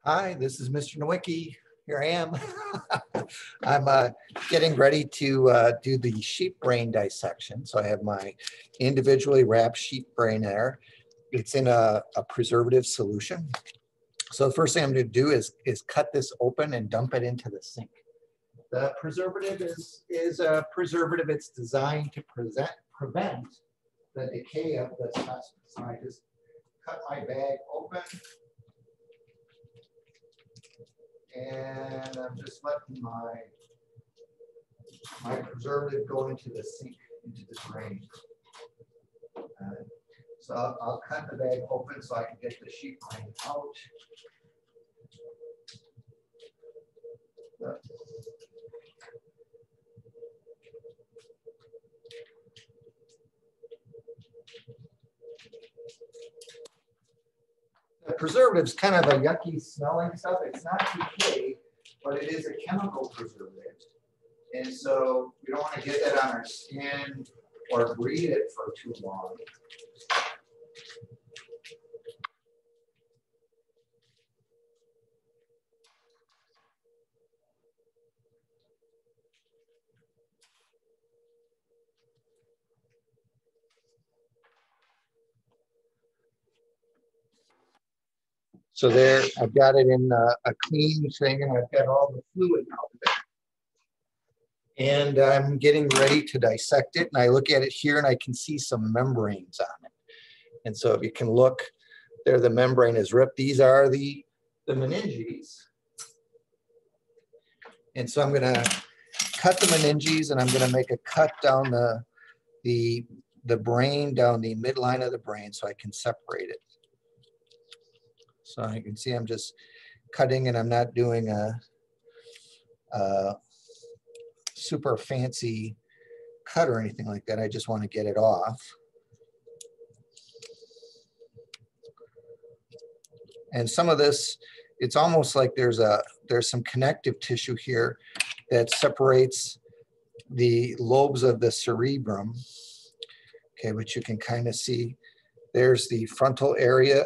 Hi, this is Mr. Nowicki. Here I am. I'm getting ready to do the sheep brain dissection. So I have my individually wrapped sheep brain there. It's in a preservative solution. So the first thing I'm going to do is cut this open and dump it into the sink. The preservative is a preservative. It's designed to prevent the decay of the specimen. So I just cut my bag open. And I'm just letting my preservative go into the sink, into the drain. So I'll cut the bag open so I can get the sheep brain out. The preservative is kind of a yucky smelling stuff. It's not decay, but it is a chemical preservative. And so we don't want to get that on our skin or breathe it for too long. So there, I've got it in a clean thing, and I've got all the fluid out of it. And I'm getting ready to dissect it, and I look at it here, and I can see some membranes on it. And so if you can look, there the membrane is ripped. These are the meninges. And so I'm going to cut the meninges, and I'm going to make a cut down the brain, down the midline of the brain, so I can separate it. So you can see I'm just cutting, and I'm not doing a super fancy cut or anything like that. I just want to get it off. And some of this, it's almost like there's some connective tissue here that separates the lobes of the cerebrum. Okay, which you can kind of see. There's the frontal area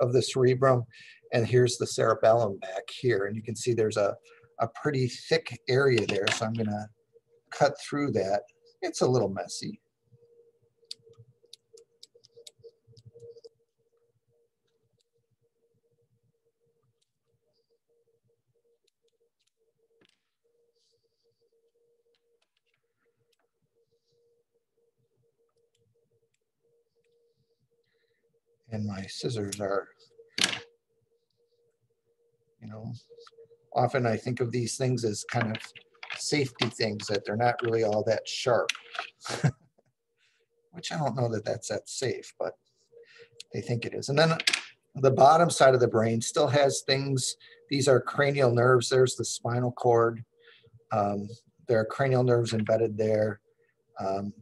of the cerebrum, and here's the cerebellum back here. And you can see there's a pretty thick area there. So I'm going to cut through that. It's a little messy. And my scissors are, often I think of these things as kind of safety things, that they're not really all that sharp. Which I don't know that that's that safe, but they think it is. And then the bottom side of the brain still has things. These are cranial nerves. There's the spinal cord. There are cranial nerves embedded there.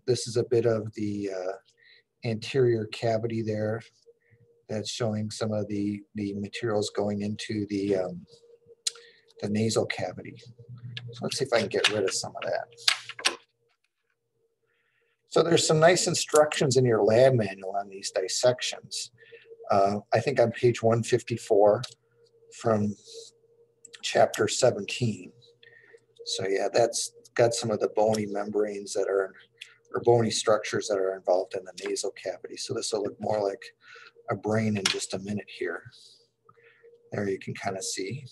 This is a bit of the anterior cavity there. That's showing some of the materials going into the nasal cavity. So let's see if I can get rid of some of that. So there's some nice instructions in your lab manual on these dissections. I think on page 154 from chapter 17. So yeah, that's got some of the bony membranes that are, or bony structures that are involved in the nasal cavity. So this will look more like a brain in just a minute here. There you can kind of see.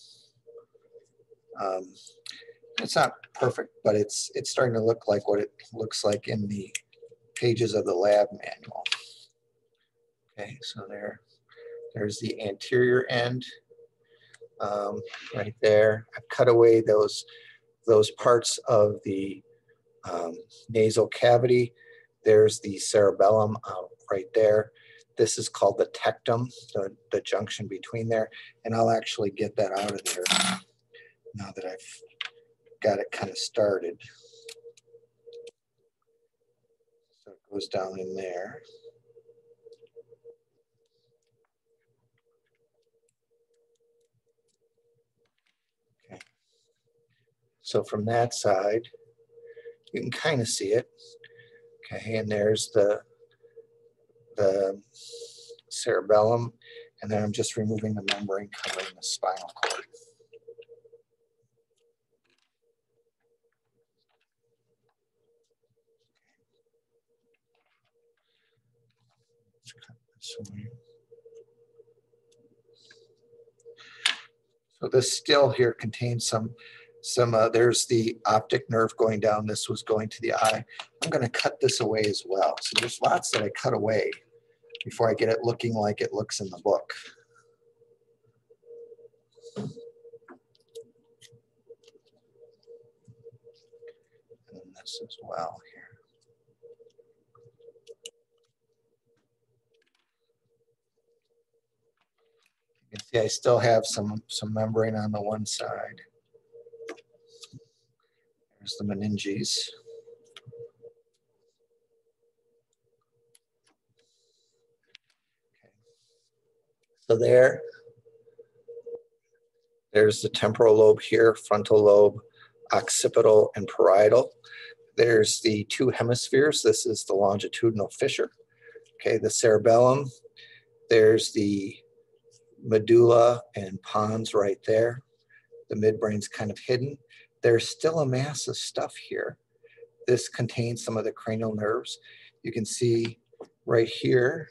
It's not perfect, but it's starting to look like what it looks like in the pages of the lab manual. Okay, so there's the anterior end right there. I've cut away those parts of the nasal cavity. There's the cerebellum right there. This is called the tectum, the junction between there. And I'll actually get that out of there now that I've got it kind of started. So it goes down in there. Okay. So from that side, you can kind of see it. Okay, and there's the cerebellum, And then I'm just removing the membrane covering the spinal cord. Let's cut this away. So this still here contains some there's the optic nerve going down. This was going to the eye. I'm going to cut this away as well. So there's lots that I cut away before I get it looking like it looks in the book. And this as well here. You can see I still have some membrane on the one side. There's the meninges. Okay. So there's the temporal lobe here, frontal lobe, occipital, and parietal. There's the two hemispheres. This is the longitudinal fissure. Okay, the cerebellum. There's the medulla and pons right there. The midbrain's kind of hidden. There's still a mass of stuff here. This contains some of the cranial nerves. You can see right here,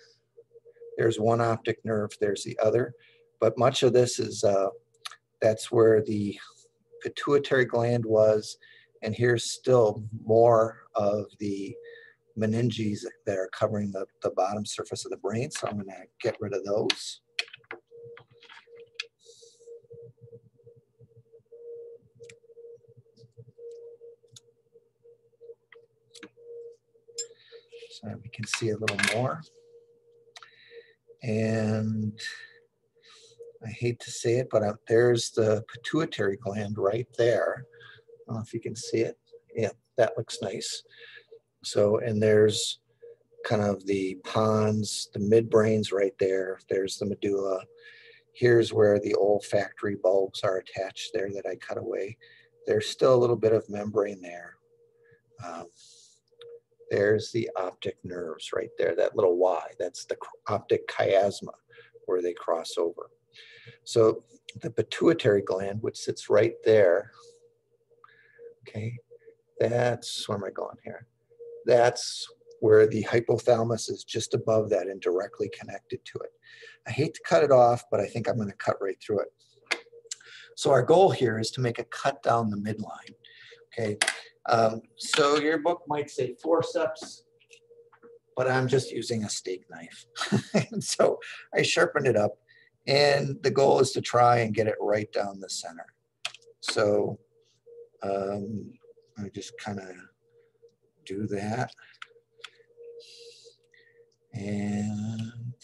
there's one optic nerve, there's the other. But much of this is, that's where the pituitary gland was. And here's still more of the meninges that are covering the bottom surface of the brain. So I'm going to get rid of those. So we can see a little more. And I hate to say it, but there's the pituitary gland right there. I don't know if you can see it. Yeah, that looks nice. So, and there's kind of the pons, the midbrains right there. There's the medulla. Here's where the olfactory bulbs are attached there that I cut away. There's still a little bit of membrane there. There's the optic nerves right there, that little Y. That's the optic chiasma where they cross over. So the pituitary gland, which sits right there, okay, that's, where am I going here? That's where the hypothalamus is just above that and directly connected to it. I hate to cut it off, but I think I'm going to cut right through it. So our goal here is to make a cut down the midline, okay? So your book might say forceps, but I'm just using a steak knife. And so I sharpened it up, and the goal is to try and get it right down the center. So I just kind of do that. And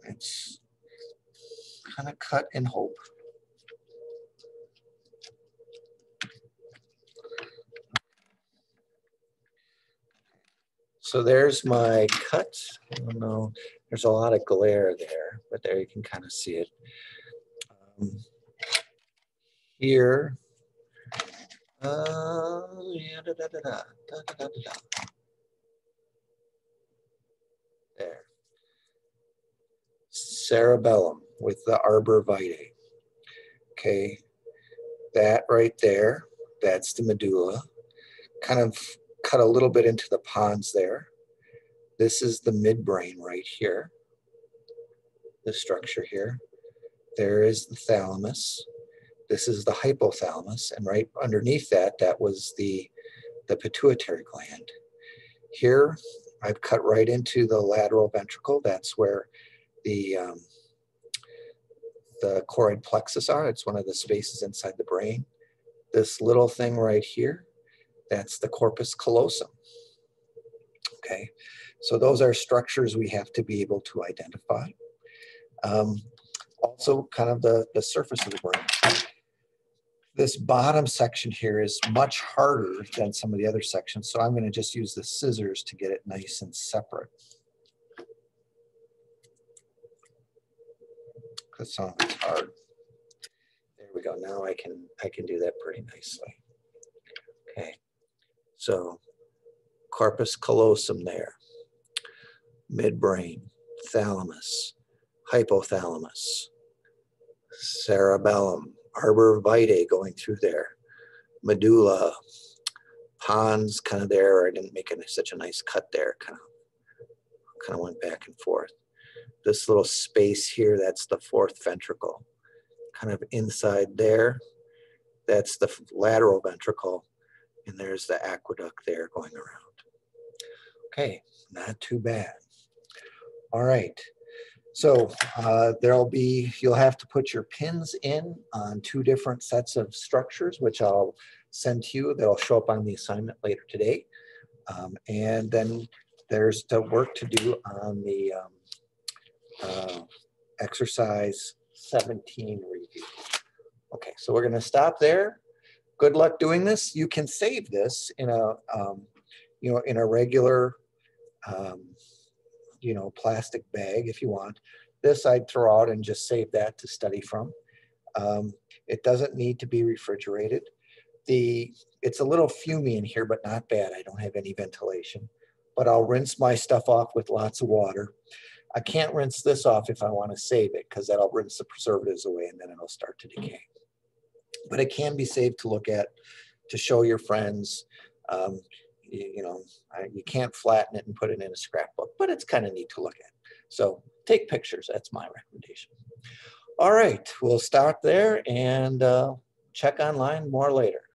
it's kind of cut in hope. So there's my cut. I don't know, there's a lot of glare there, but there you can kind of see it. Here, yeah, there. Cerebellum with the arbor vitae. Okay, that right there, that's the medulla. Kind of cut a little bit into the pons there. This is the midbrain right here, the structure here. There is the thalamus. This is the hypothalamus, and right underneath that, that was the pituitary gland. Here, I've cut right into the lateral ventricle. That's where the choroid plexus are. It's one of the spaces inside the brain. This little thing right here, that's the corpus callosum. Okay, so those are structures we have to be able to identify. Also, kind of the surface of the brain. This bottom section here is much harder than some of the other sections, so I'm going to just use the scissors to get it nice and separate. Because some of it's hard. There we go. Now I can do that pretty nicely. Okay, so corpus callosum there, midbrain, thalamus, hypothalamus, cerebellum, arbor vitae going through there, medulla, pons kind of there. I didn't make such a nice cut there, kind of went back and forth. This little space here, that's the fourth ventricle. Kind of inside there, that's the lateral ventricle, and there's the aqueduct there going around. Okay, not too bad. All right, so you'll have to put your pins in on 2 different sets of structures, which I'll send to you. That'll show up on the assignment later today. And then there's the work to do on the exercise 17 review. Okay, so we're going to stop there. Good luck doing this. You can save this in a in a regular plastic bag if you want. This I'd throw out and just save that to study from. It doesn't need to be refrigerated. It's a little fumy in here, but not bad. I don't have any ventilation, but I'll rinse my stuff off with lots of water. I can't rinse this off if I want to save it, because that'll rinse the preservatives away and then it'll start to decay. But it can be saved to look at, to show your friends. You can't flatten it and put it in a scrapbook, but it's kind of neat to look at. So take pictures. That's my recommendation. All right, we'll start there and check online more later.